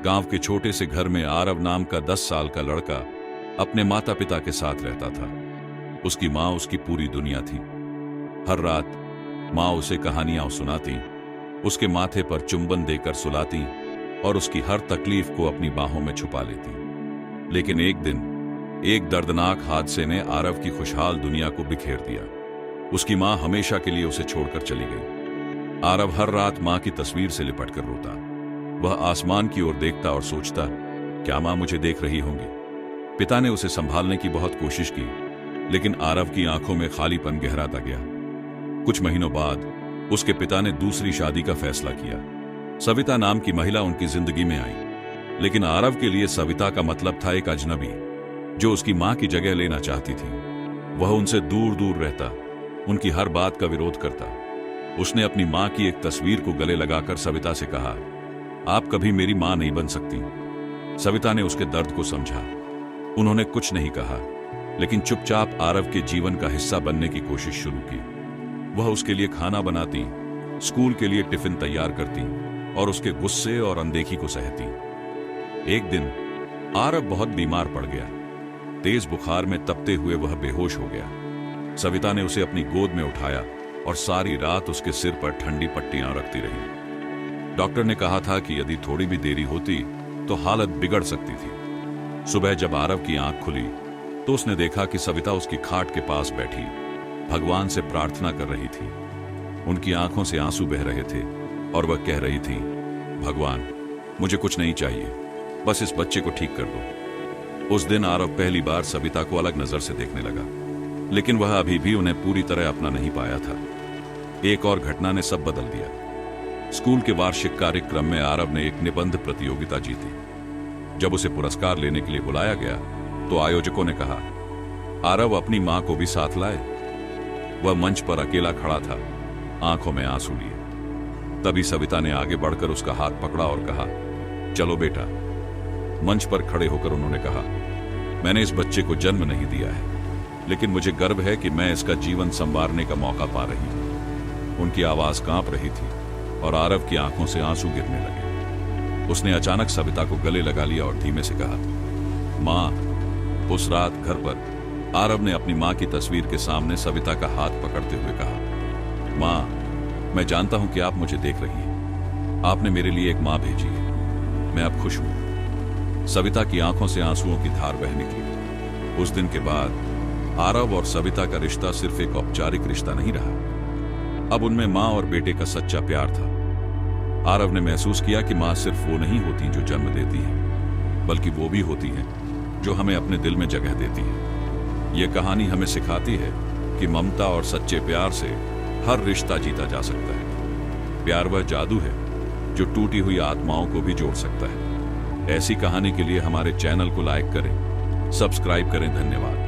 गांव के छोटे से घर में आरव नाम का 10 साल का लड़का अपने माता पिता के साथ रहता था। उसकी माँ उसकी पूरी दुनिया थी। हर रात माँ उसे कहानियां सुनाती, उसके माथे पर चुंबन देकर सुलाती और उसकी हर तकलीफ को अपनी बाहों में छुपा लेती। लेकिन एक दिन एक दर्दनाक हादसे ने आरव की खुशहाल दुनिया को बिखेर दिया। उसकी माँ हमेशा के लिए उसे छोड़कर चली गई। आरव हर रात माँ की तस्वीर से लिपटकर रोता। वह आसमान की ओर देखता और सोचता, क्या माँ मुझे देख रही होंगी। पिता ने उसे संभालने की बहुत कोशिश की, लेकिन आरव की आंखों में खालीपन गहराता गया। कुछ महीनों बाद उसके पिता ने दूसरी शादी का फैसला किया। सविता नाम की महिला उनकी जिंदगी में आई, लेकिन आरव के लिए सविता का मतलब था एक अजनबी जो उसकी मां की जगह लेना चाहती थी। वह उनसे दूर दूर रहता, उनकी हर बात का विरोध करता। उसने अपनी मां की एक तस्वीर को गले लगाकर सविता से कहा, आप कभी मेरी मां नहीं बन सकती। सविता ने उसके दर्द को समझा। उन्होंने कुछ नहीं कहा, लेकिन चुपचाप आरव के जीवन का हिस्सा बनने की कोशिश शुरू की। वह उसके लिए खाना बनाती, स्कूल के लिए टिफिन तैयार करती और उसके गुस्से और अनदेखी को सहती। एक दिन आरव बहुत बीमार पड़ गया। तेज बुखार में तपते हुए वह बेहोश हो गया। सविता ने उसे अपनी गोद में उठाया और सारी रात उसके सिर पर ठंडी पट्टियां रखती रही। डॉक्टर ने कहा था कि यदि थोड़ी भी देरी होती तो हालत बिगड़ सकती थी। सुबह जब आरव की आंख खुली तो उसने देखा कि सविता उसकी खाट के पास बैठी भगवान से प्रार्थना कर रही थी। उनकी आंखों से आंसू बह रहे थे और वह कह रही थी, भगवान मुझे कुछ नहीं चाहिए, बस इस बच्चे को ठीक कर दो। उस दिन आरव पहली बार सविता को अलग नजर से देखने लगा, लेकिन वह अभी भी उन्हें पूरी तरह अपना नहीं पाया था। एक और घटना ने सब बदल दिया। स्कूल के वार्षिक कार्यक्रम में आरव ने एक निबंध प्रतियोगिता जीती। जब उसे पुरस्कार लेने के लिए बुलाया गया तो आयोजकों ने कहा, आरव अपनी मां को भी साथ लाए। वह मंच पर अकेला खड़ा था, आंखों में आंसू लिए। तभी सविता ने आगे बढ़कर उसका हाथ पकड़ा और कहा, चलो बेटा। मंच पर खड़े होकर उन्होंने कहा, मैंने इस बच्चे को जन्म नहीं दिया है, लेकिन मुझे गर्व है कि मैं इसका जीवन संवारने का मौका पा रही हूं। उनकी आवाज कांप रही थी और आरव की आंखों से आंसू गिरने लगे। उसने अचानक सविता को गले लगा लिया और धीमे से कहा, मां। उस रात घर पर आरव ने अपनी मां की तस्वीर के सामने सविता का हाथ पकड़ते हुए कहा, मां, मैं जानता हूं कि आप मुझे देख रही हैं। आपने मेरे लिए एक मां भेजी है। मैं अब खुश हूं। सविता की आंखों से आंसुओं की धार बह निकली। उस दिन के बाद आरव और सविता का रिश्ता सिर्फ एक औपचारिक रिश्ता नहीं रहा। अब उनमें मां और बेटे का सच्चा प्यार था। आरव ने महसूस किया कि मां सिर्फ वो नहीं होती जो जन्म देती है, बल्कि वो भी होती है जो हमें अपने दिल में जगह देती है। ये कहानी हमें सिखाती है कि ममता और सच्चे प्यार से हर रिश्ता जीता जा सकता है। प्यार वह जादू है जो टूटी हुई आत्माओं को भी जोड़ सकता है। ऐसी कहानी के लिए हमारे चैनल को लाइक करें, सब्सक्राइब करें। धन्यवाद।